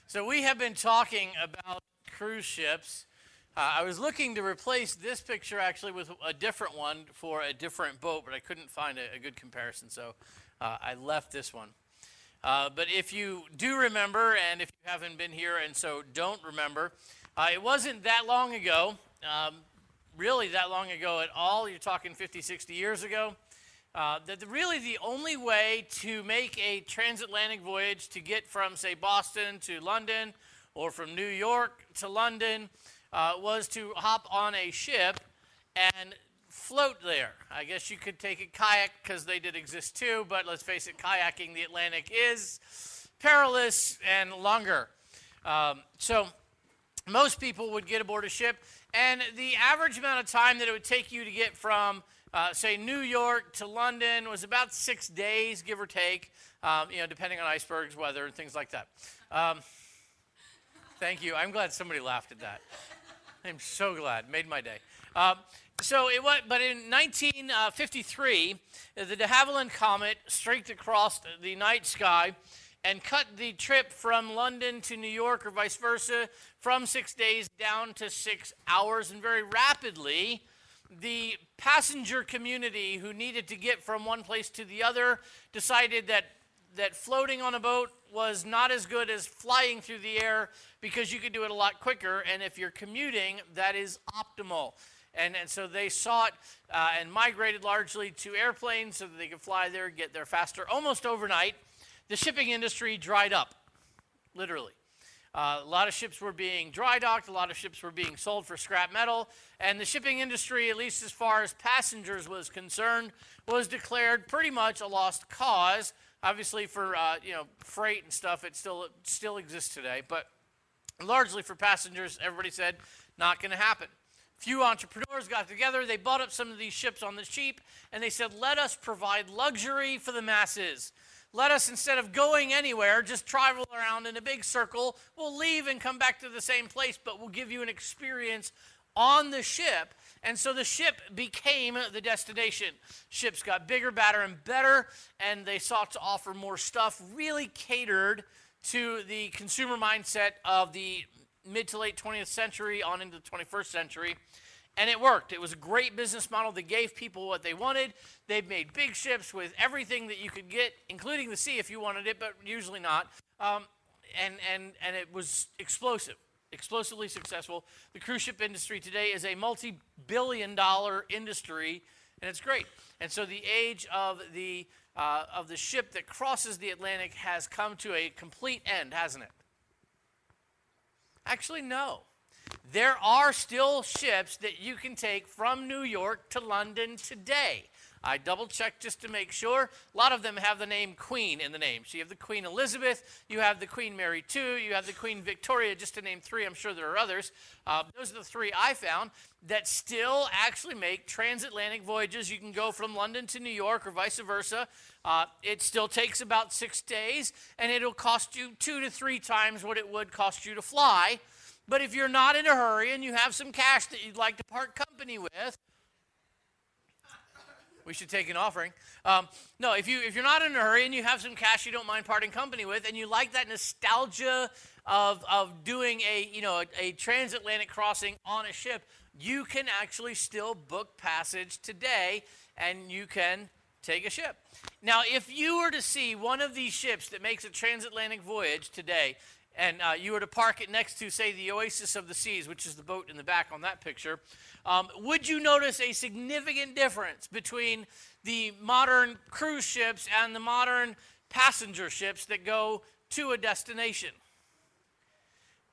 So we have been talking about cruise ships. I was looking to replace this picture actually with a different one for a different boat, but I couldn't find a good comparison, so I left this one. But if you do remember, and if you haven't been here and so don't remember, it wasn't that long ago, really that long ago at all, you're talking 50, 60 years ago, that really the only way to make a transatlantic voyage to get from, say, Boston to London or from New York to London was to hop on a ship and float there. I guess you could take a kayak because they did exist too, but let's face it, kayaking the Atlantic is perilous and longer. So most people would get aboard a ship, and the average amount of time that it would take you to get from say New York to London was about 6 days, give or take, depending on icebergs, weather, and things like that. Thank you. I'm glad somebody laughed at that. I'm so glad. Made my day. But in 1953, the de Havilland Comet streaked across the night sky and cut the trip from London to New York or vice versa from 6 days down to 6 hours, and very rapidly the passenger community who needed to get from one place to the other decided that floating on a boat was not as good as flying through the air because you could do it a lot quicker, and if you're commuting, that is optimal. And so they sought and migrated largely to airplanes so that they could fly there, get there faster. Almost overnight, the shipping industry dried up, literally. A lot of ships were being dry docked, a lot of ships were being sold for scrap metal, and the shipping industry, at least as far as passengers was concerned, was declared pretty much a lost cause. Obviously for freight and stuff, it still exists today, but largely for passengers, everybody said, not going to happen. Few entrepreneurs got together, they bought up some of these ships on the cheap, and they said, let us provide luxury for the masses. Let us, instead of going anywhere, just travel around in a big circle. We'll leave and come back to the same place, but we'll give you an experience on the ship. And so the ship became the destination. Ships got bigger, badder, and better, and they sought to offer more stuff, really catered to the consumer mindset of the mid to late 20th century on into the 21st century. And it worked. It was a great business model that gave people what they wanted. They made big ships with everything that you could get, including the sea if you wanted it, but usually not. And it was explosively successful. The cruise ship industry today is a multi-billion-dollar industry, and it's great. And so the age of the ship that crosses the Atlantic has come to a complete end, hasn't it? Actually, no. There are still ships that you can take from New York to London today. I double-checked just to make sure. A lot of them have the name Queen in the name. So you have the Queen Elizabeth, you have the Queen Mary II, you have the Queen Victoria, just to name three. I'm sure there are others. Those are the three I found that still actually make transatlantic voyages. You can go from London to New York or vice versa. It still takes about 6 days, and it'll cost you 2 to 3 times what it would cost you to fly. But if you're not in a hurry and you have some cash that you'd like to part company with, we should take an offering. No, if you're not in a hurry and you have some cash you don't mind parting company with, and you like that nostalgia of doing a transatlantic crossing on a ship, you can actually still book passage today, and you can take a ship. Now, if you were to see one of these ships that makes a transatlantic voyage today, and you were to park it next to, say, the Oasis of the Seas, which is the boat in the back on that picture, would you notice a significant difference between the modern cruise ships and the modern passenger ships that go to a destination?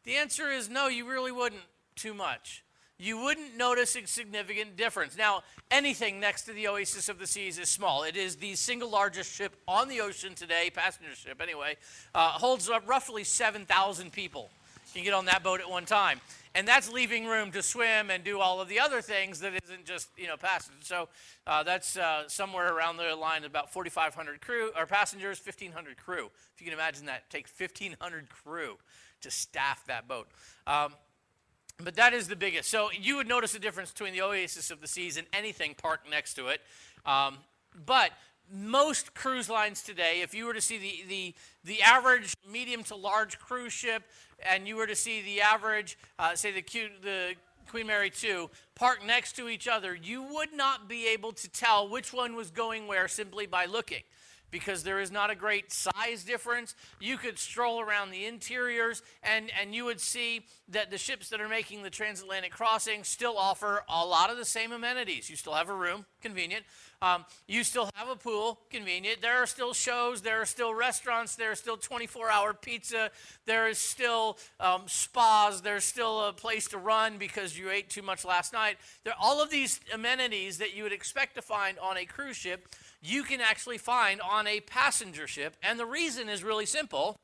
The answer is no, you really wouldn't too much. You wouldn't notice a significant difference. Now, anything next to the Oasis of the Seas is small. It is the single largest ship on the ocean today, passenger ship anyway, holds up roughly 7,000 people. You can get on that boat at one time. And that's leaving room to swim and do all of the other things that isn't just, passengers. So that's somewhere around the line about 4,500 crew, or passengers, 1,500 crew. If you can imagine that, it takes 1,500 crew to staff that boat. But that is the biggest. So you would notice a difference between the Oasis of the Seas and anything parked next to it. But most cruise lines today, if you were to see the average medium to large cruise ship, and you were to see the average, say the Queen Mary 2, parked next to each other, you would not be able to tell which one was going where simply by looking, because there is not a great size difference. You could stroll around the interiors, and you would see that the ships that are making the transatlantic crossing still offer a lot of the same amenities. You still have a room, convenient. You still have a pool, convenient. There are still shows. There are still restaurants. There is still 24-hour pizza. There is still spas. There's still a place to run because you ate too much last night. All of these amenities that you would expect to find on a cruise ship, you can actually find on a passenger ship. And the reason is really simple,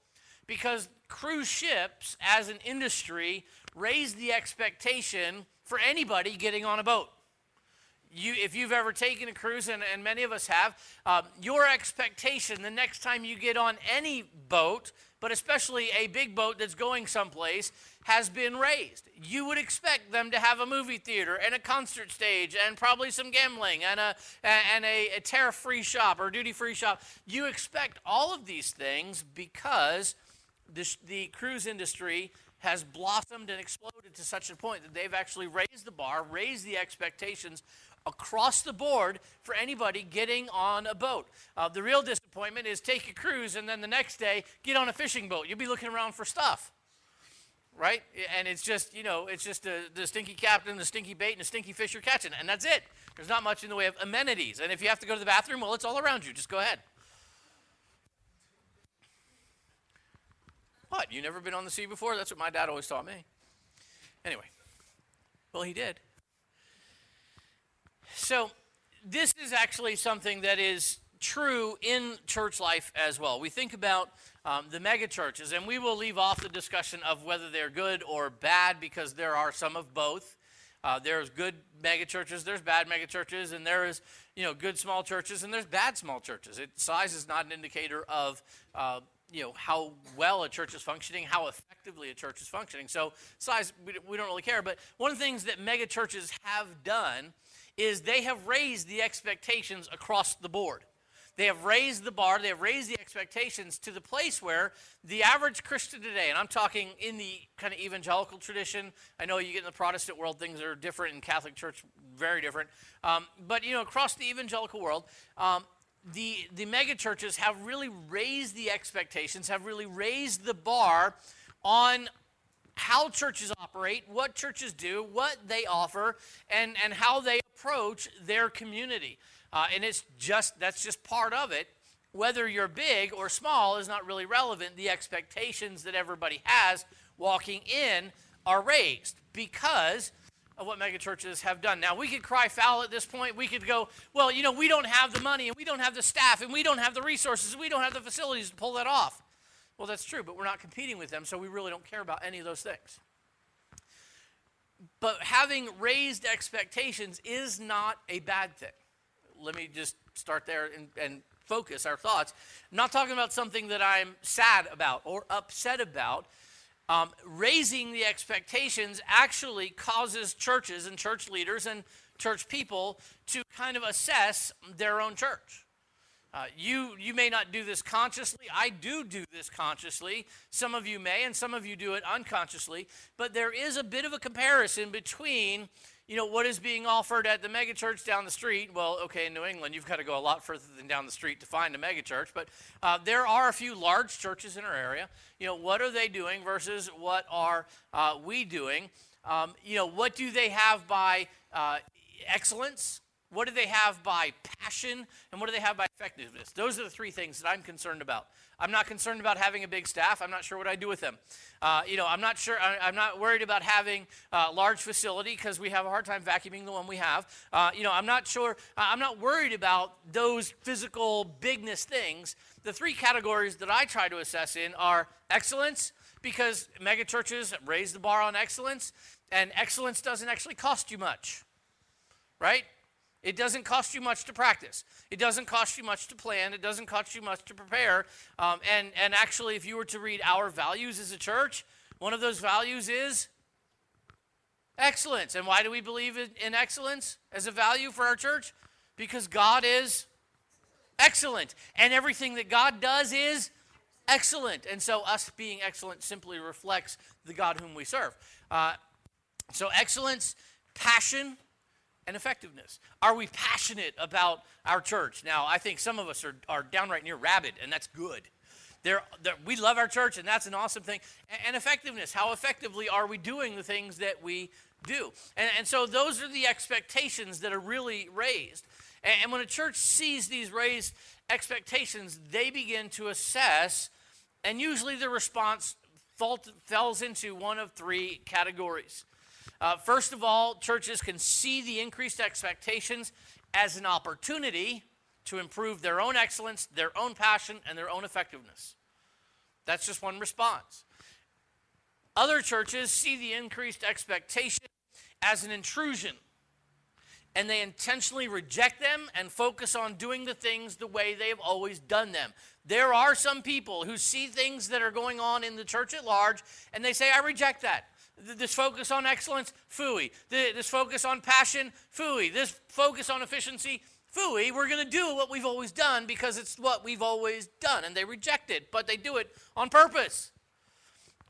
because cruise ships as an industry raise the expectation for anybody getting on a boat. If you've ever taken a cruise, and many of us have, your expectation the next time you get on any boat, but especially a big boat that's going someplace, has been raised. You would expect them to have a movie theater and a concert stage and probably some gambling and a tariff-free shop or duty-free shop. You expect all of these things because the cruise industry has blossomed and exploded to such a point that they've actually raised the bar, raised the expectations across the board for anybody getting on a boat. The real disappointment is take a cruise and then the next day get on a fishing boat. You'll be looking around for stuff, right? And it's just, the stinky captain, the stinky bait, and the stinky fish you're catching, and that's it. There's not much in the way of amenities. And if you have to go to the bathroom, well, it's all around you. Just go ahead. What? You never been on the sea before? That's what my dad always taught me. Anyway, well, he did. So this is actually something that is true in church life as well. We think about the mega churches, and we will leave off the discussion of whether they're good or bad, because there are some of both. There's good mega churches, there's bad mega churches, and there is good small churches, and there's bad small churches. Size is not an indicator of how well a church is functioning, how effectively a church is functioning. So size, we don't really care. But one of the things that mega churches have done is they have raised the expectations across the board. They have raised the bar, they have raised the expectations to the place where the average Christian today, and I'm talking in the kind of evangelical tradition. I know you get in the Protestant world, things are different, in Catholic Church, very different. But across the evangelical world, the mega churches have really raised the expectations, have really raised the bar on how churches operate, what churches do, what they offer, and how they approach their community. And that's just part of it. Whether you're big or small is not really relevant. The expectations that everybody has walking in are raised because of what megachurches have done. Now, we could cry foul at this point. We could go, well, we don't have the money, and we don't have the staff, and we don't have the resources, and we don't have the facilities to pull that off. Well, that's true, but we're not competing with them, so we really don't care about any of those things. But having raised expectations is not a bad thing. Let me just start there and focus our thoughts. I'm not talking about something that I'm sad about or upset about. Raising the expectations actually causes churches and church leaders and church people to kind of assess their own church. You may not do this consciously. I do this consciously. Some of you may, and some of you do it unconsciously. But there is a bit of a comparison between, what is being offered at the megachurch down the street. Well, okay, in New England, you've got to go a lot further than down the street to find a megachurch. But there are a few large churches in our area. What are they doing versus what are we doing? What do they have by excellence? What do they have by passion? And what do they have by effectiveness? Those are the three things that I'm concerned about. I'm not concerned about having a big staff. I'm not sure what I do with them. I'm not sure. I'm not worried about having a large facility because we have a hard time vacuuming the one we have. I'm not sure. I'm not worried about those physical bigness things. The three categories that I try to assess in are excellence, because mega churches raise the bar on excellence, and excellence doesn't actually cost you much, right? It doesn't cost you much to practice. It doesn't cost you much to plan. It doesn't cost you much to prepare. And actually, if you were to read our values as a church, one of those values is excellence. And why do we believe in excellence as a value for our church? Because God is excellent. And everything that God does is excellent. And so us being excellent simply reflects the God whom we serve. So excellence, passion, and effectiveness. Are we passionate about our church? Now, I think some of us are downright near rabid, and that's good. We love our church, and that's an awesome thing. And effectiveness, how effectively are we doing the things that we do? And so those are the expectations that are really raised. And when a church sees these raised expectations, they begin to assess, and usually the response falls into one of three categories. First of all, churches can see the increased expectations as an opportunity to improve their own excellence, their own passion, and their own effectiveness. That's just one response. Other churches see the increased expectation as an intrusion, and they intentionally reject them and focus on doing the things the way they have always done them. There are some people who see things that are going on in the church at large, and they say, I reject that. This focus on excellence, phooey. This focus on passion, phooey. This focus on efficiency, phooey. We're going to do what we've always done because it's what we've always done. And they reject it, but they do it on purpose.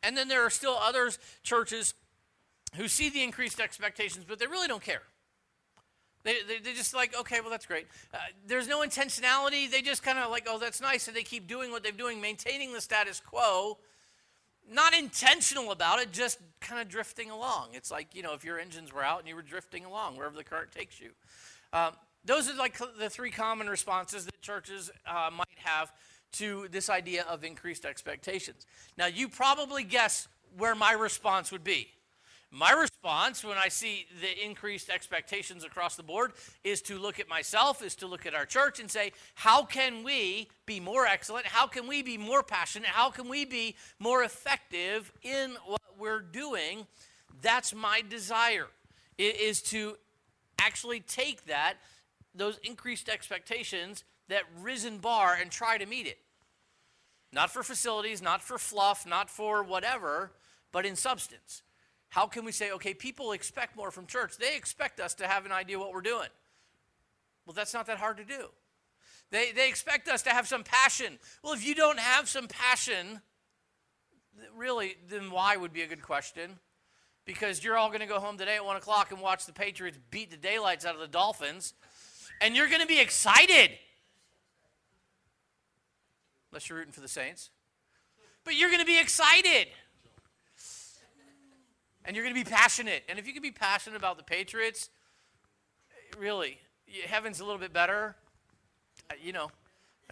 And then there are still other churches who see the increased expectations, but they really don't care. They're just like, okay, well, that's great. There's no intentionality. They just kind of like, oh, that's nice. And they keep doing what they're doing, maintaining the status quo. Not intentional about it, just kind of drifting along. It's like, if your engines were out and you were drifting along wherever the current takes you. Those are like the three common responses that churches might have to this idea of increased expectations. Now, you probably guess where my response would be. My response when I see the increased expectations across the board is to look at myself, is to look at our church and say, how can we be more excellent? How can we be more passionate? How can we be more effective in what we're doing? That's my desire, is to actually take those increased expectations, that risen bar, and try to meet it. Not for facilities, not for fluff, not for whatever, but in substance. How can we say, okay, people expect more from church. They expect us to have an idea what we're doing. Well, that's not that hard to do. They expect us to have some passion. Well, if you don't have some passion, really, then why would be a good question. Because you're all going to go home today at 1 o'clock and watch the Patriots beat the daylights out of the Dolphins. And you're going to be excited. Unless you're rooting for the Saints. But you're going to be excited. And you're going to be passionate. And if you can be passionate about the Patriots, really, heaven's a little bit better. I'm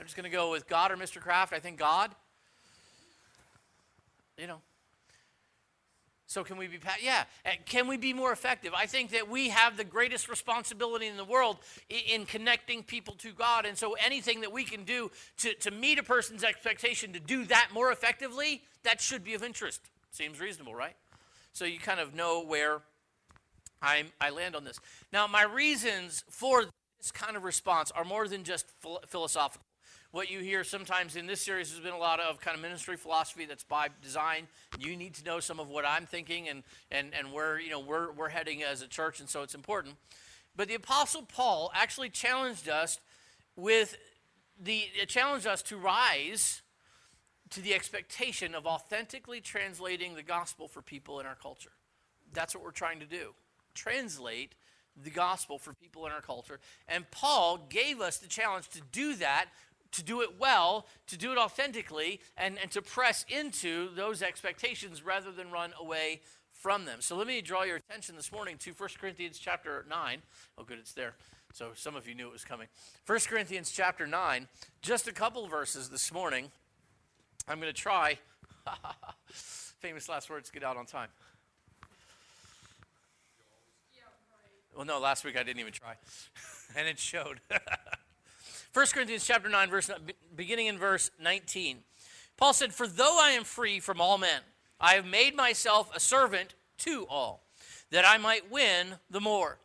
just going to go with God or Mr. Kraft. I think God. So can we be, can we be more effective? I think that we have the greatest responsibility in the world in connecting people to God. And so anything that we can do to meet a person's expectation to do that more effectively, that should be of interest. Seems reasonable, right? So you kind of know where I land on this. Now, my reasons for this kind of response are more than just philosophical. What you hear sometimes in this series has been a lot of kind of ministry philosophy that's by design. You need to know some of what I'm thinking and where we're heading as a church, and so it's important. But the Apostle Paul actually challenged us to rise to the expectation of authentically translating the gospel for people in our culture. That's what we're trying to do. Translate the gospel for people in our culture. And Paul gave us the challenge to do that, to do it well, to do it authentically, and to press into those expectations rather than run away from them. So let me draw your attention this morning to 1 Corinthians chapter 9. Oh, good, it's there. So some of you knew it was coming. 1 Corinthians chapter 9, just a couple verses this morning. I'm going to try, famous last words, get out on time. Well, no, last week I didn't even try, and it showed. 1 Corinthians chapter 9, beginning in verse 19. Paul said, "For though I am free from all men, I have made myself a servant to all, that I might win the more.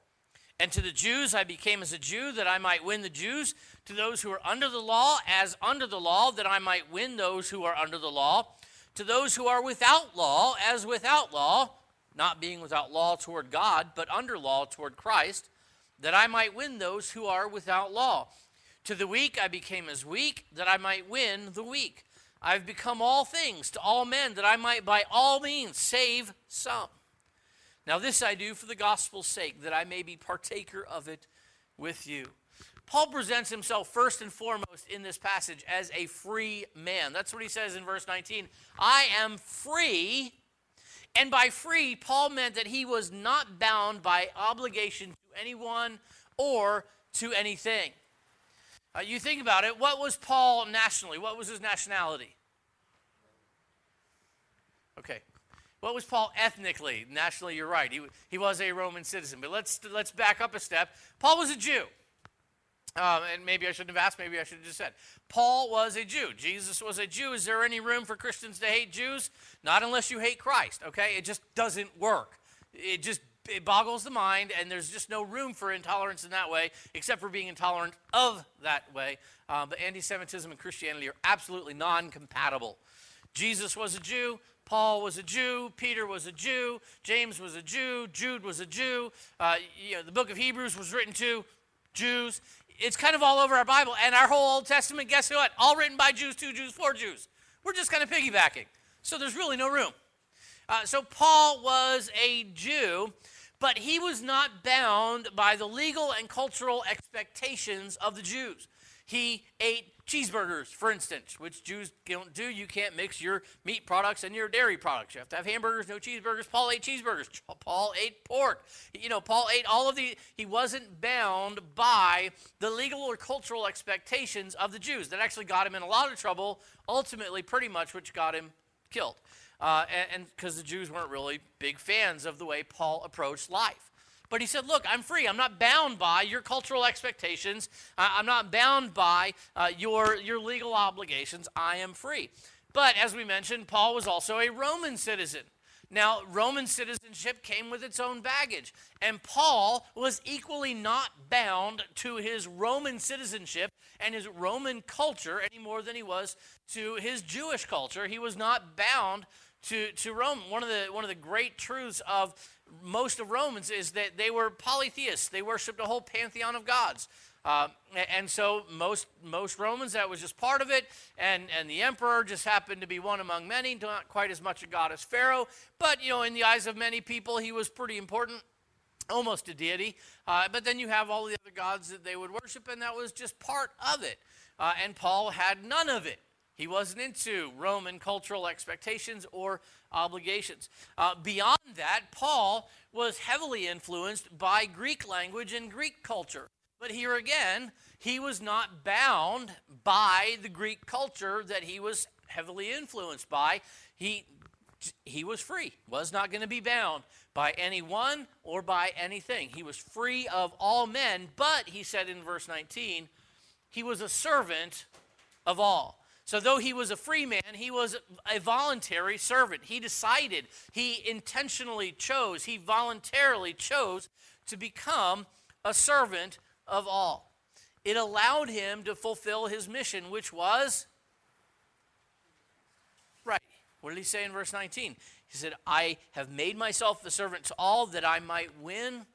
And to the Jews I became as a Jew, that I might win the Jews. To those who are under the law, as under the law, that I might win those who are under the law. To those who are without law, as without law, not being without law toward God, but under law toward Christ, that I might win those who are without law. To the weak I became as weak, that I might win the weak. I've become all things to all men, that I might by all means save some. Now this I do for the gospel's sake, that I may be partaker of it with you. Paul presents himself first and foremost in this passage as a free man. That's what he says in verse 19. I am free. And by free, Paul meant that he was not bound by obligation to anyone or to anything. You think about it, what was Paul nationally? What was his nationality? Okay. What was Paul ethnically? Nationally, you're right. He was a Roman citizen. But let's back up a step. Paul was a Jew. And maybe I shouldn't have asked, maybe I should have just said. Paul was a Jew. Jesus was a Jew. Is there any room for Christians to hate Jews? Not unless you hate Christ, okay? It just doesn't work. It boggles the mind, and there's just no room for intolerance in that way, except for being intolerant of that way. But anti-Semitism and Christianity are absolutely non-compatible. Jesus was a Jew. Paul was a Jew. Peter was a Jew. James was a Jew. Jude was a Jew. The book of Hebrews was written to Jews. It's kind of all over our Bible, and our whole Old Testament, guess what? All written by Jews, to Jews, for Jews. We're just kind of piggybacking. So there's really no room. So Paul was a Jew, but he was not bound by the legal and cultural expectations of the Jews. He ate cheeseburgers, for instance, which Jews don't do. You can't mix your meat products and your dairy products. You have to have hamburgers, no cheeseburgers. Paul ate cheeseburgers. Paul ate pork. Paul ate all of the. He wasn't bound by the legal or cultural expectations of the Jews. That actually got him in a lot of trouble, ultimately pretty much which got him killed. And because the Jews weren't really big fans of the way Paul approached life. But he said, look, I'm free. I'm not bound by your cultural expectations. I'm not bound by your legal obligations. I am free. But as we mentioned, Paul was also a Roman citizen. Now, Roman citizenship came with its own baggage. And Paul was equally not bound to his Roman citizenship and his Roman culture any more than he was to his Jewish culture. He was not bound to Rome. One of the great truths of most of Romans is that they were polytheists. They worshipped a whole pantheon of gods. And so most Romans, that was just part of it. And the emperor just happened to be one among many, not quite as much a god as Pharaoh. But, in the eyes of many people, he was pretty important, almost a deity. But then you have all the other gods that they would worship, and that was just part of it. And Paul had none of it. He wasn't into Roman cultural expectations or obligations. Beyond that, Paul was heavily influenced by Greek language and Greek culture. But here again, he was not bound by the Greek culture that he was heavily influenced by. He was free, was not going to be bound by anyone or by anything. He was free of all men, but he said in verse 19, he was a servant of all. So though he was a free man, he was a voluntary servant. He decided, he intentionally chose, he voluntarily chose to become a servant of all. It allowed him to fulfill his mission, which was, right, what did he say in verse 19? He said, I have made myself the servant to all that I might win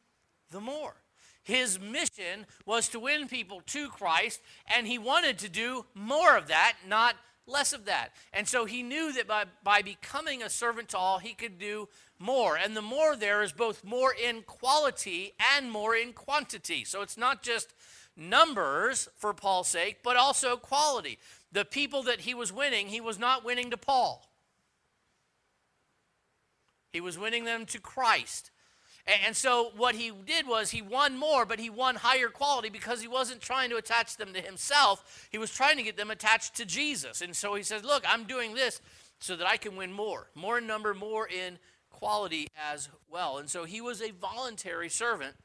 the more. His mission was to win people to Christ, and he wanted to do more of that, not less of that. And so he knew that by becoming a servant to all, he could do more. And the more there is both more in quality and more in quantity. So it's not just numbers for Paul's sake, but also quality. The people that he was winning, he was not winning to Paul. He was winning them to Christ. And so what he did was he won more, but he won higher quality because he wasn't trying to attach them to himself. He was trying to get them attached to Jesus. And so he says, look, I'm doing this so that I can win more in number, more in quality as well. And so he was a voluntary servant.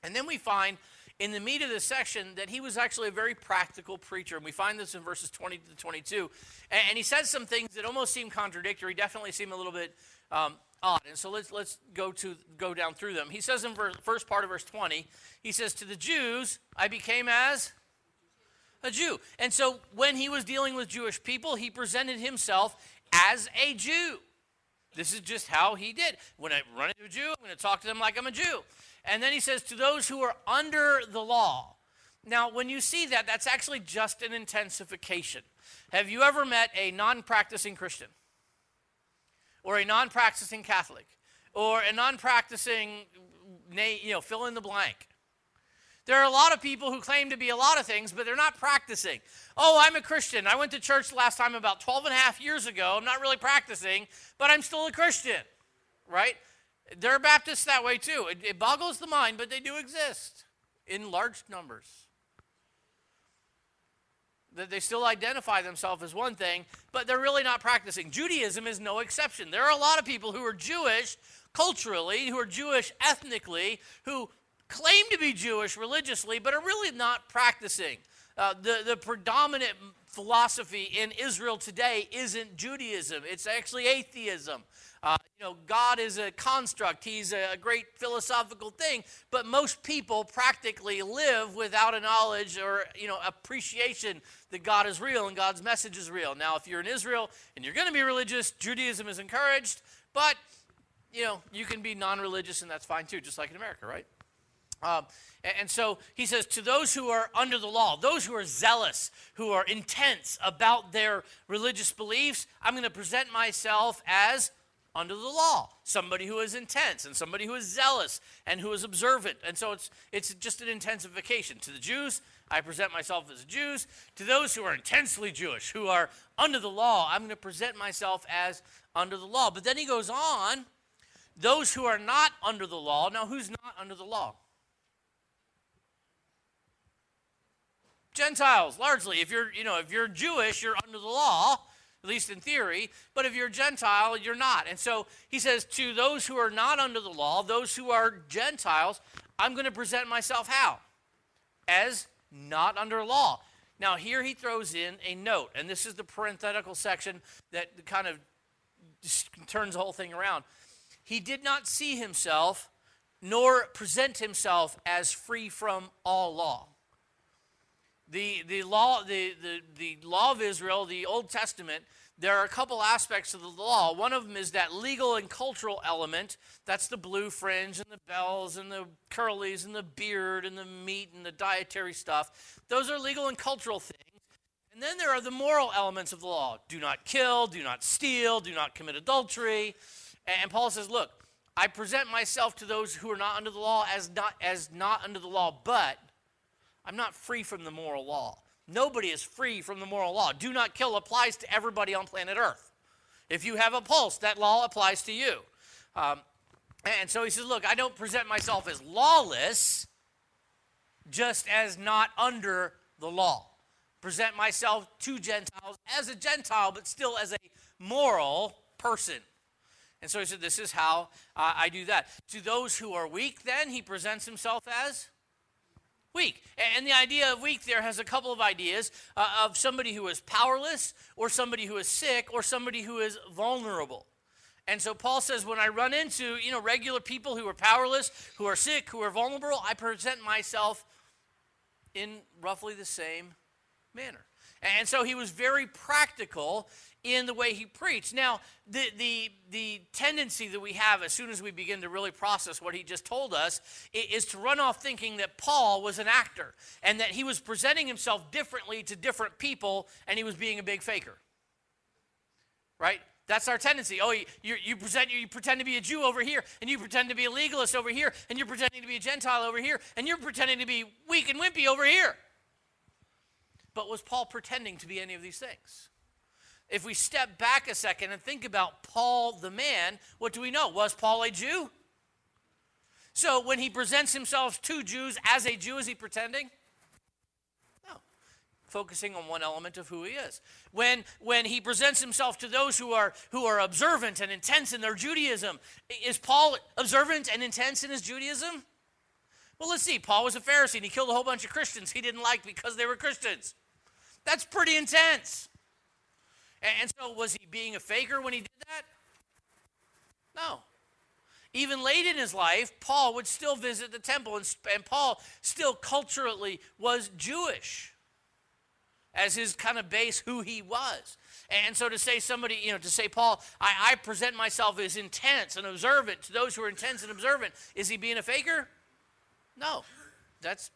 And then we find in the meat of this section that he was actually a very practical preacher. And we find this in verses 20 to 22. And he says some things that almost seem contradictory, definitely seem a little bit odd. And so let's go down through them. He says in first part of verse 20, he says, to the Jews, I became as a Jew. And so when he was dealing with Jewish people, he presented himself as a Jew. This is just how he did. When I run into a Jew, I'm going to talk to them like I'm a Jew. And then he says, to those who are under the law. Now, when you see that, that's actually just an intensification. Have you ever met a non-practicing Christian? Or a non-practicing Catholic? Or a non-practicing, fill in the blank? There are a lot of people who claim to be a lot of things, but they're not practicing. Oh, I'm a Christian. I went to church the last time about 12 and a half years ago. I'm not really practicing, but I'm still a Christian, right? There are Baptists that way too. It boggles the mind, but they do exist in large numbers. That they still identify themselves as one thing, but they're really not practicing. Judaism is no exception. There are a lot of people who are Jewish culturally, who are Jewish ethnically, who claim to be Jewish religiously, but are really not practicing. The predominant philosophy in Israel today isn't Judaism. It's actually atheism. God is a construct. He's a great philosophical thing, but most people practically live without a knowledge or, appreciation that God is real and God's message is real. Now, if you're in Israel and you're going to be religious, Judaism is encouraged, but, you can be non-religious and that's fine too, just like in America, right? And so he says, to those who are under the law, those who are zealous, who are intense about their religious beliefs, I'm going to present myself as under the law, somebody who is intense and somebody who is zealous and who is observant. And so it's just an intensification. To the Jews, I present myself as Jews. To those who are intensely Jewish, who are under the law, I'm going to present myself as under the law. But then he goes on, those who are not under the law. Now, who's not under the law? Gentiles, largely. If you're Jewish, you're under the law, at least in theory. But if you're a Gentile, you're not. And so he says, to those who are not under the law, those who are Gentiles, I'm going to present myself how? As not under law. Now, here he throws in a note, and this is the parenthetical section that kind of just turns the whole thing around. He did not see himself nor present himself as free from all law. The law of Israel, the Old Testament, there are a couple aspects of the law. One of them is that legal and cultural element. That's the blue fringe and the bells and the curlies and the beard and the meat and the dietary stuff. Those are legal and cultural things. And then there are the moral elements of the law. Do not kill, do not steal, do not commit adultery. And Paul says, look, I present myself to those who are not under the law as not under the law, but I'm not free from the moral law. Nobody is free from the moral law. Do not kill applies to everybody on planet Earth. If you have a pulse, that law applies to you. And so he says, look, I don't present myself as lawless, just as not under the law. Present myself to Gentiles as a Gentile, but still as a moral person. And so he said, this is how I do that. To those who are weak, then, he presents himself as weak. And the idea of weak there has a couple of ideas of somebody who is powerless or somebody who is sick or somebody who is vulnerable. And so Paul says, when I run into, regular people who are powerless, who are sick, who are vulnerable, I present myself in roughly the same manner. And so he was very practical in the way he preached. Now, the tendency that we have as soon as we begin to really process what he just told us is to run off thinking that Paul was an actor and that he was presenting himself differently to different people and he was being a big faker. Right? That's our tendency. Oh, you pretend to be a Jew over here, and you pretend to be a legalist over here, and you're pretending to be a Gentile over here, and you're pretending to be weak and wimpy over here. But was Paul pretending to be any of these things? If we step back a second and think about Paul the man, what do we know? Was Paul a Jew? So when he presents himself to Jews as a Jew, is he pretending? No. Focusing on one element of who he is. When he presents himself to those who are observant and intense in their Judaism, is Paul observant and intense in his Judaism? Well, let's see. Paul was a Pharisee and he killed a whole bunch of Christians he didn't like because they were Christians. That's pretty intense. And so was he being a faker when he did that? No. Even late in his life, Paul would still visit the temple, and Paul still culturally was Jewish as his kind of base who he was. And so to say Paul, I present myself as intense and observant to those who are intense and observant, is he being a faker? No. That's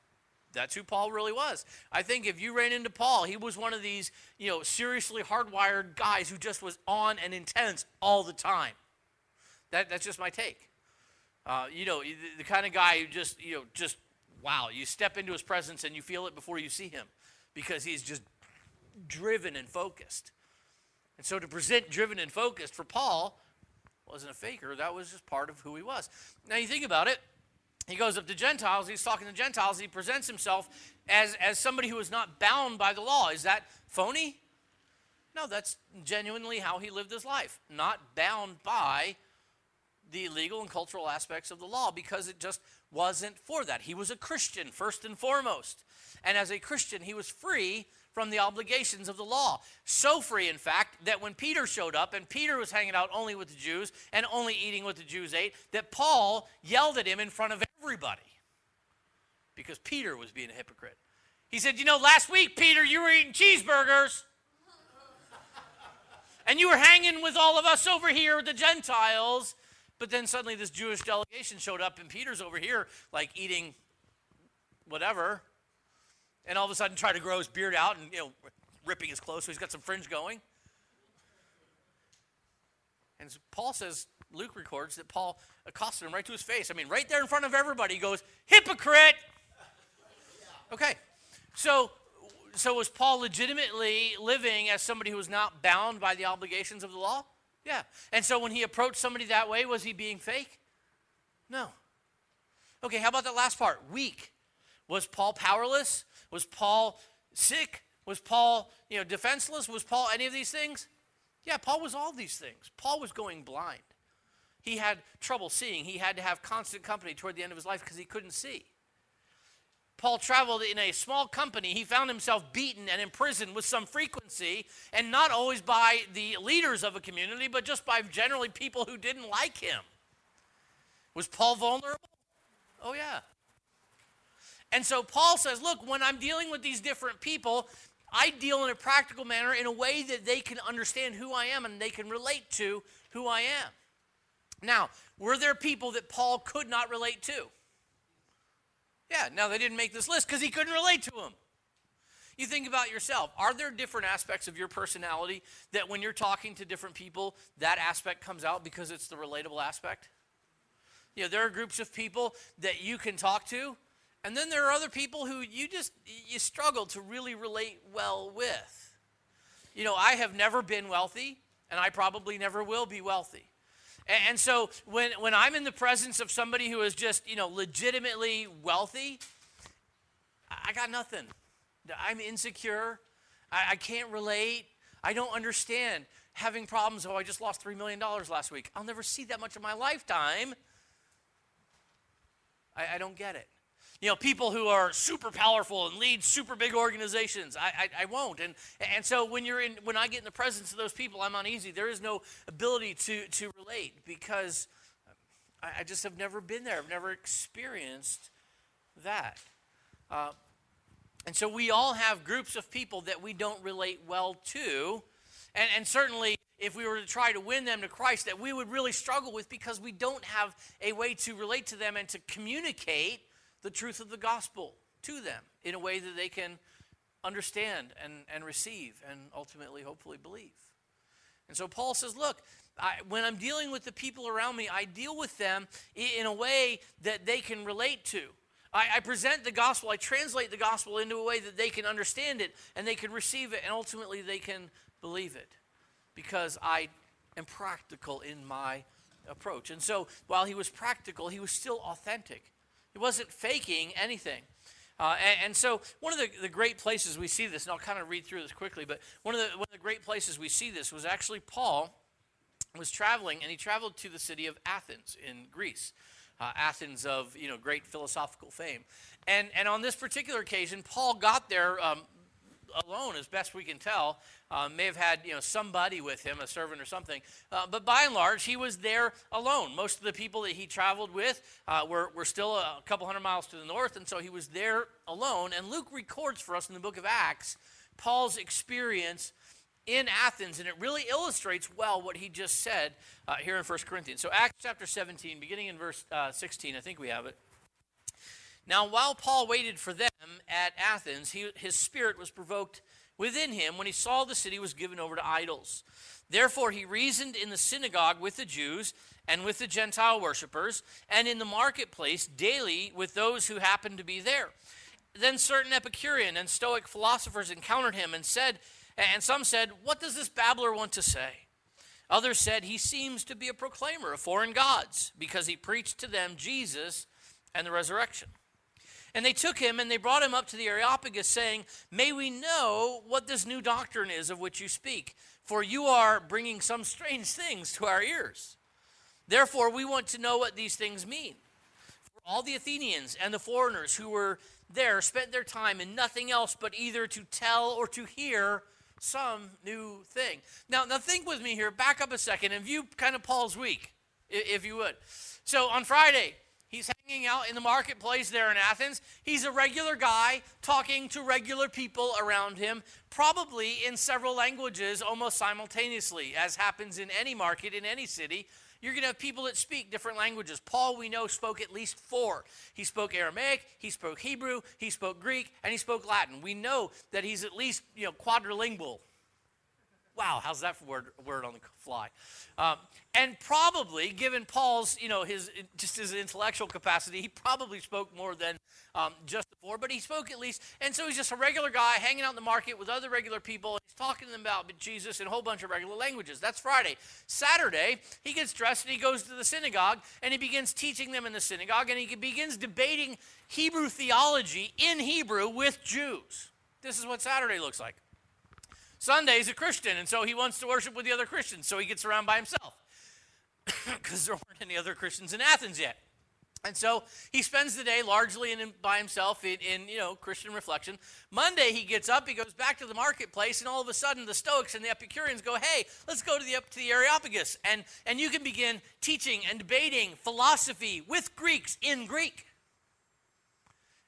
that's who Paul really was. I think if you ran into Paul, he was one of these, seriously hardwired guys who just was on and intense all the time. That's just my take. The kind of guy who just wow, you step into his presence and you feel it before you see him because he's just driven and focused. And so to present driven and focused for Paul wasn't a faker. That was just part of who he was. Now you think about it. He goes up to Gentiles. He's talking to Gentiles. He presents himself as somebody who is not bound by the law. Is that phony? No, that's genuinely how he lived his life. Not bound by the legal and cultural aspects of the law because it just wasn't for that. He was a Christian first and foremost. And as a Christian, he was free from the obligations of the law. So free, in fact, that when Peter showed up, and Peter was hanging out only with the Jews and only eating what the Jews ate, that Paul yelled at him in front of everybody because Peter was being a hypocrite. He said, last week, Peter, you were eating cheeseburgers. And you were hanging with all of us over here, the Gentiles. But then suddenly this Jewish delegation showed up, and Peter's over here, like eating whatever. And all of a sudden try to grow his beard out and, ripping his clothes so he's got some fringe going. And so Paul says, Luke records that Paul accosted him right to his face. I mean, right there in front of everybody, he goes, hypocrite! Okay, so was Paul legitimately living as somebody who was not bound by the obligations of the law? Yeah. And so when he approached somebody that way, was he being fake? No. Okay, how about that last part? Weak. Was Paul powerless? Was Paul sick? Was Paul, defenseless? Was Paul any of these things? Yeah, Paul was all these things. Paul was going blind. He had trouble seeing. He had to have constant company toward the end of his life because he couldn't see. Paul traveled in a small company. He found himself beaten and imprisoned with some frequency, and not always by the leaders of a community, but just by generally people who didn't like him. Was Paul vulnerable? Oh, yeah. And so Paul says, look, when I'm dealing with these different people, I deal in a practical manner in a way that they can understand who I am and they can relate to who I am. Now, were there people that Paul could not relate to? Yeah, now they didn't make this list because he couldn't relate to them. You think about yourself. Are there different aspects of your personality that when you're talking to different people, that aspect comes out because it's the relatable aspect? There are groups of people that you can talk to, and then there are other people who you struggle to really relate well with. I have never been wealthy, and I probably never will be wealthy. And so when I'm in the presence of somebody who is just, legitimately wealthy, I got nothing. I'm insecure. I can't relate. I don't understand having problems. Oh, I just lost $3 million last week. I'll never see that much in my lifetime. I don't get it. People who are super powerful and lead super big organizations, I won't. And so when I get in the presence of those people, I'm uneasy. There is no ability to relate because I just have never been there. I've never experienced that. And so we all have groups of people that we don't relate well to. And certainly if we were to try to win them to Christ, that we would really struggle with because we don't have a way to relate to them and to communicate the truth of the gospel to them in a way that they can understand and receive and ultimately, hopefully, believe. And so Paul says, look, when I'm dealing with the people around me, I deal with them in a way that they can relate to. I present the gospel, I translate the gospel into a way that they can understand it and they can receive it and ultimately they can believe it because I am practical in my approach. And so while he was practical, he was still authentic. He wasn't faking anything. And so one of the great places we see this, and I'll kind of read through this quickly, but one of the great places we see this was actually Paul was traveling, and he traveled to the city of Athens in Greece. Athens of great philosophical fame. And on this particular occasion, Paul got there alone, as best we can tell. May have had somebody with him, a servant or something. But by and large, he was there alone. Most of the people that he traveled with were still a couple hundred miles to the north, and so he was there alone. And Luke records for us in the book of Acts Paul's experience in Athens, and it really illustrates well what he just said here in 1 Corinthians. So Acts chapter 17, beginning in verse 16, I think we have it. Now, while Paul waited for them at Athens, his spirit was provoked within him when he saw the city was given over to idols. Therefore, he reasoned in the synagogue with the Jews and with the Gentile worshippers, and in the marketplace daily with those who happened to be there. Then certain Epicurean and Stoic philosophers encountered him and some said, "What does this babbler want to say?" Others said, "He seems to be a proclaimer of foreign gods, because he preached to them Jesus and the resurrection." And they took him and they brought him up to the Areopagus, saying, "May we know what this new doctrine is of which you speak? For you are bringing some strange things to our ears. Therefore, we want to know what these things mean." For all the Athenians and the foreigners who were there spent their time in nothing else but either to tell or to hear some new thing. Now think with me here. Back up a second and view kind of Paul's week, if you would. So on Friday, he's hanging out in the marketplace there in Athens. He's a regular guy talking to regular people around him, probably in several languages almost simultaneously, as happens in any market, in any city. You're going to have people that speak different languages. Paul, we know, spoke at least 4. He spoke Aramaic, he spoke Hebrew, he spoke Greek, and he spoke Latin. We know that he's at least, quadrilingual. Wow, how's that word on the fly? And probably, given Paul's, his intellectual capacity, he probably spoke more than just the 4, but he spoke at least. And so he's just a regular guy hanging out in the market with other regular people. And he's talking to them about Jesus in a whole bunch of regular languages. That's Friday. Saturday, he gets dressed and he goes to the synagogue and he begins teaching them in the synagogue, and he begins debating Hebrew theology in Hebrew with Jews. This is what Saturday looks like. Sunday's a Christian, and so he wants to worship with the other Christians, so he gets around by himself because there weren't any other Christians in Athens yet. And so he spends the day largely by himself in Christian reflection. Monday he gets up, he goes back to the marketplace, and all of a sudden the Stoics and the Epicureans go, "Hey, let's go to the Areopagus, and you can begin teaching and debating philosophy with Greeks in Greek."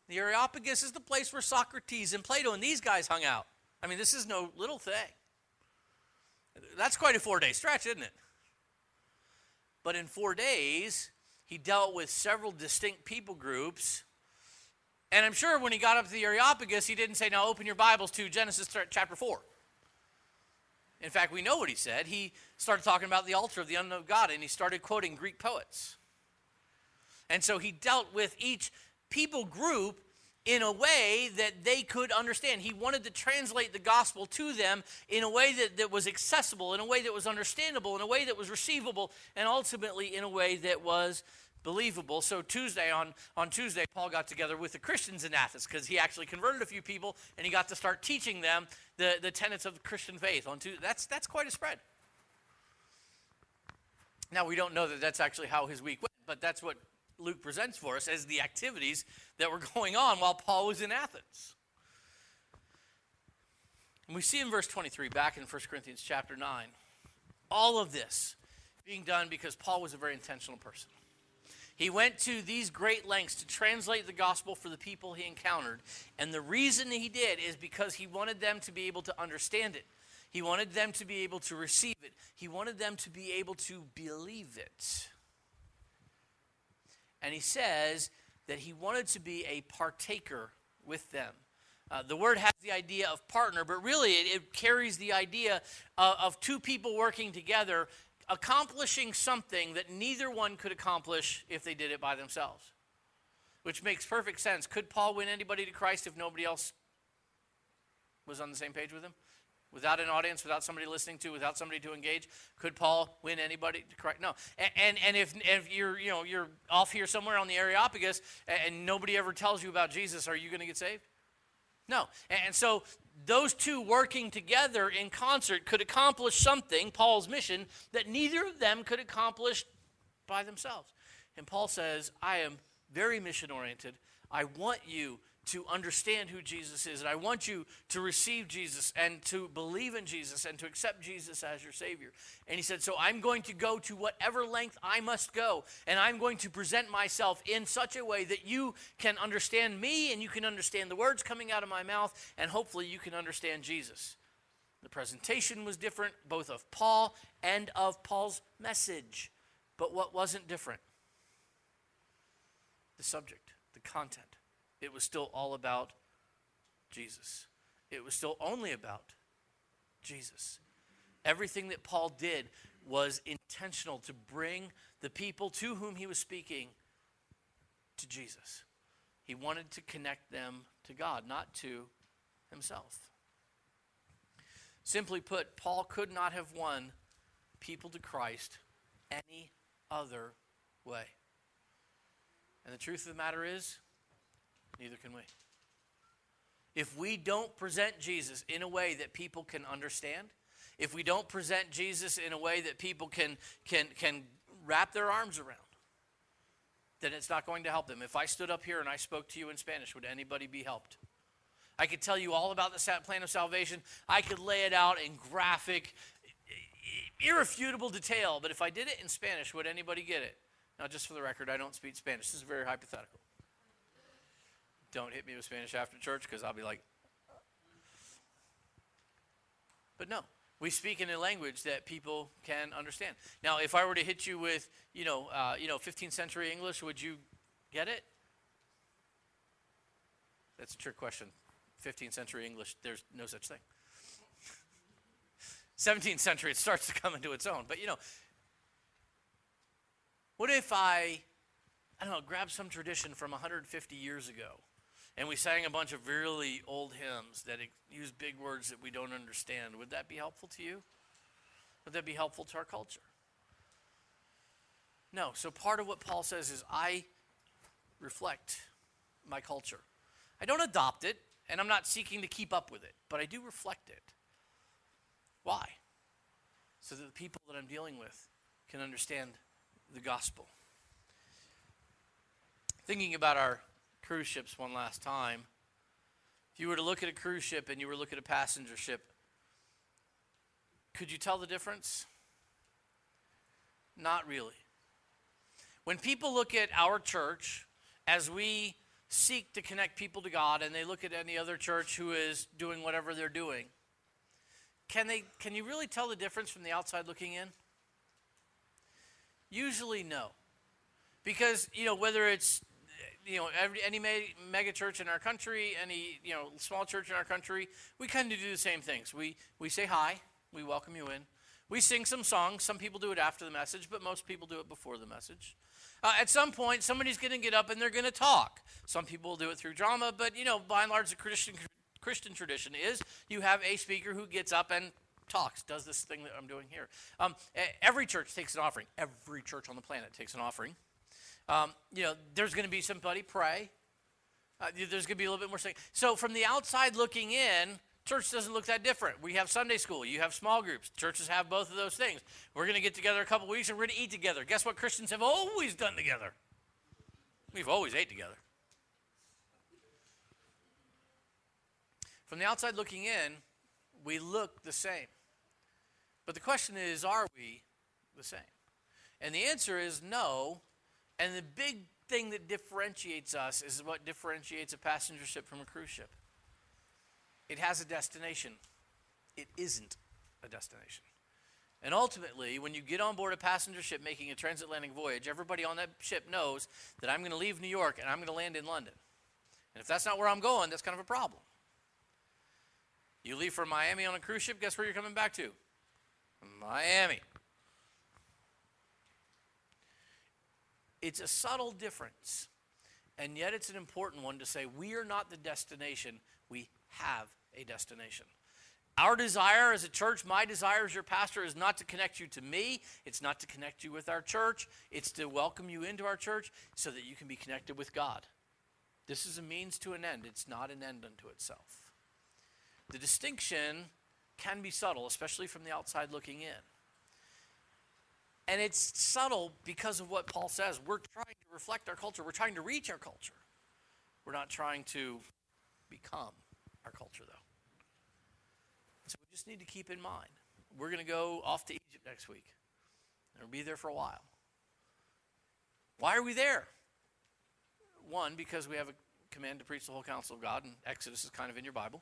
The Areopagus is the place where Socrates and Plato and these guys hung out. I mean, this is no little thing. That's quite a 4-day stretch, isn't it? But in 4 days, he dealt with several distinct people groups. And I'm sure when he got up to the Areopagus, he didn't say, "Now open your Bibles to Genesis chapter 4. In fact, we know what he said. He started talking about the altar of the unknown God, and he started quoting Greek poets. And so he dealt with each people group in a way that they could understand. He wanted to translate the gospel to them in a way that was accessible, in a way that was understandable, in a way that was receivable, and ultimately in a way that was believable. So on Tuesday, Paul got together with the Christians in Athens because he actually converted a few people, and he got to start teaching them the tenets of the Christian faith. On Tuesday, that's quite a spread. Now, we don't know that that's actually how his week went, but that's what Luke presents for us as the activities that were going on while Paul was in Athens. And we see in verse 23, back in 1 Corinthians chapter 9, all of this being done because Paul was a very intentional person. He went to these great lengths to translate the gospel for the people he encountered. And the reason he did is because he wanted them to be able to understand it. He wanted them to be able to receive it. He wanted them to be able to believe it. And he says that he wanted to be a partaker with them. The word has the idea of partner, but really it carries the idea of two people working together, accomplishing something that neither one could accomplish if they did it by themselves, which makes perfect sense. Could Paul win anybody to Christ if nobody else was on the same page with him? Without an audience, without somebody listening to, without somebody to engage, could Paul win anybody to Christ? No. And if you're off here somewhere on the Areopagus and nobody ever tells you about Jesus, are you going to get saved? No. And so those two working together in concert could accomplish something, Paul's mission, that neither of them could accomplish by themselves. And Paul says, I am very mission-oriented. I want you to understand who Jesus is, and I want you to receive Jesus and to believe in Jesus and to accept Jesus as your Savior. And he said, so I'm going to go to whatever length I must go, and I'm going to present myself in such a way that you can understand me and you can understand the words coming out of my mouth, and hopefully you can understand Jesus. The presentation was different, both of Paul and of Paul's message. But what wasn't different? The subject, the content. it was still all about Jesus. It was still only about Jesus. Everything that Paul did was intentional to bring the people to whom he was speaking to Jesus. He wanted to connect them to God, not to himself. Simply put, Paul could not have won people to Christ any other way. And the truth of the matter is, neither can we. If we don't present Jesus in a way that people can understand, if we don't present Jesus in a way that people can wrap their arms around, then it's not going to help them. If I stood up here and I spoke to you in Spanish, would anybody be helped? I could tell you all about the plan of salvation. I could lay it out in graphic, irrefutable detail. But if I did it in Spanish, would anybody get it? Now, just for the record, I don't speak Spanish. This is very hypothetical. Don't hit me with Spanish after church, because I'll be like... But no, we speak in a language that people can understand. Now, if I were to hit you with, 15th century English, would you get it? That's a trick question. 15th century English, there's no such thing. 17th century, it starts to come into its own. But, what if I grab some tradition from 150 years ago, and we sang a bunch of really old hymns that use big words that we don't understand? Would that be helpful to you? Would that be helpful to our culture? No. So part of what Paul says is, I reflect my culture. I don't adopt it, and I'm not seeking to keep up with it, but I do reflect it. Why? So that the people that I'm dealing with can understand the gospel. Thinking about our cruise ships one last time, if you were to look at a cruise ship and you were to look at a passenger ship, could you tell the difference? Not really. When people look at our church, as we seek to connect people to God, and they look at any other church who is doing whatever they're doing, can you really tell the difference from the outside looking in? Usually no. Because, whether it's, any mega church in our country, any, small church in our country, we kind of do the same things. We say hi, we welcome you in. We sing some songs. Some people do it after the message, but most people do it before the message. At some point, somebody's going to get up and they're going to talk. Some people will do it through drama, but, by and large, the Christian tradition is you have a speaker who gets up and talks, does this thing that I'm doing here. Every church takes an offering. Every church on the planet takes an offering. There's going to be somebody pray. There's going to be a little bit more singing. So from the outside looking in, church doesn't look that different. We have Sunday school. You have small groups. Churches have both of those things. We're going to get together a couple weeks and we're going to eat together. Guess what Christians have always done together? We've always ate together. From the outside looking in, we look the same. But the question is, are we the same? And the answer is no. And the big thing that differentiates us is what differentiates a passenger ship from a cruise ship. It has a destination. It isn't a destination. And ultimately, when you get on board a passenger ship making a transatlantic voyage, everybody on that ship knows that I'm going to leave New York and I'm going to land in London. And if that's not where I'm going, that's kind of a problem. You leave for Miami on a cruise ship, guess where you're coming back to? Miami. It's a subtle difference, and yet it's an important one to say we are not the destination, we have a destination. Our desire as a church, my desire as your pastor, is not to connect you to me. It's not to connect you with our church. It's to welcome you into our church so that you can be connected with God. This is a means to an end. It's not an end unto itself. The distinction can be subtle, especially from the outside looking in. And it's subtle because of what Paul says. We're trying to reflect our culture. We're trying to reach our culture. We're not trying to become our culture, though. So we just need to keep in mind, we're going to go off to Egypt next week. And we'll be there for a while. Why are we there? One, because we have a command to preach the whole counsel of God, and Exodus is kind of in your Bible.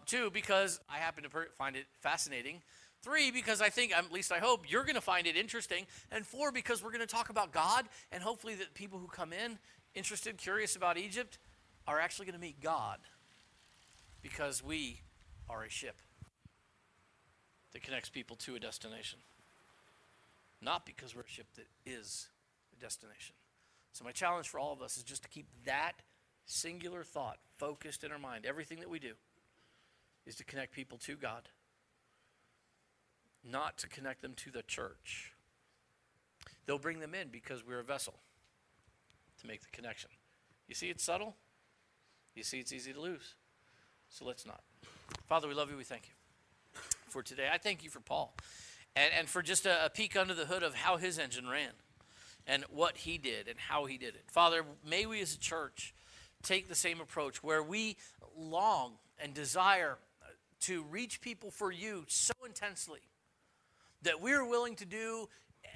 Two, because I happen to find it fascinating. Three, because I think, at least I hope, you're going to find it interesting. And four, because we're going to talk about God, and hopefully the people who come in interested, curious about Egypt, are actually going to meet God because we are a ship that connects people to a destination. Not because we're a ship that is a destination. So my challenge for all of us is just to keep that singular thought focused in our mind. Everything that we do is to connect people to God, not to connect them to the church. They'll bring them in because we're a vessel to make the connection. You see it's subtle? You see it's easy to lose. So let's not. Father, we love you. We thank you for today. I thank you for Paul and for just a peek under the hood of how his engine ran and what he did and how he did it. Father, may we as a church take the same approach where we long and desire to reach people for you so intensely that we're willing to do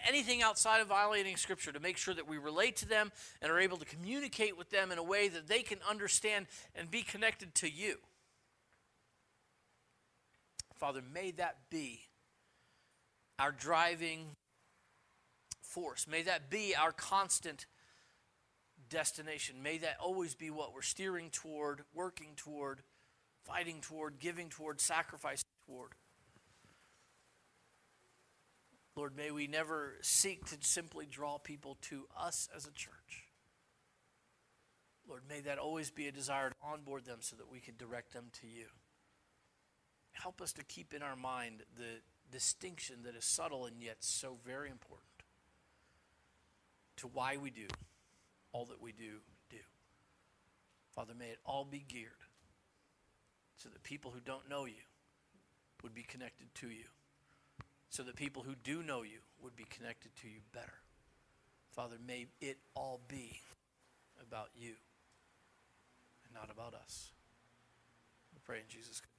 anything outside of violating Scripture to make sure that we relate to them and are able to communicate with them in a way that they can understand and be connected to you. Father, may that be our driving force. May that be our constant destination. May that always be what we're steering toward, working toward, fighting toward, giving toward, sacrificing toward. Lord, may we never seek to simply draw people to us as a church. Lord, may that always be a desire to onboard them so that we can direct them to you. Help us to keep in our mind the distinction that is subtle and yet so very important to why we do all that we do. Father, may it all be geared so that people who don't know you would be connected to you, so that people who do know you would be connected to you better. Father, may it all be about you and not about us. We pray in Jesus' name.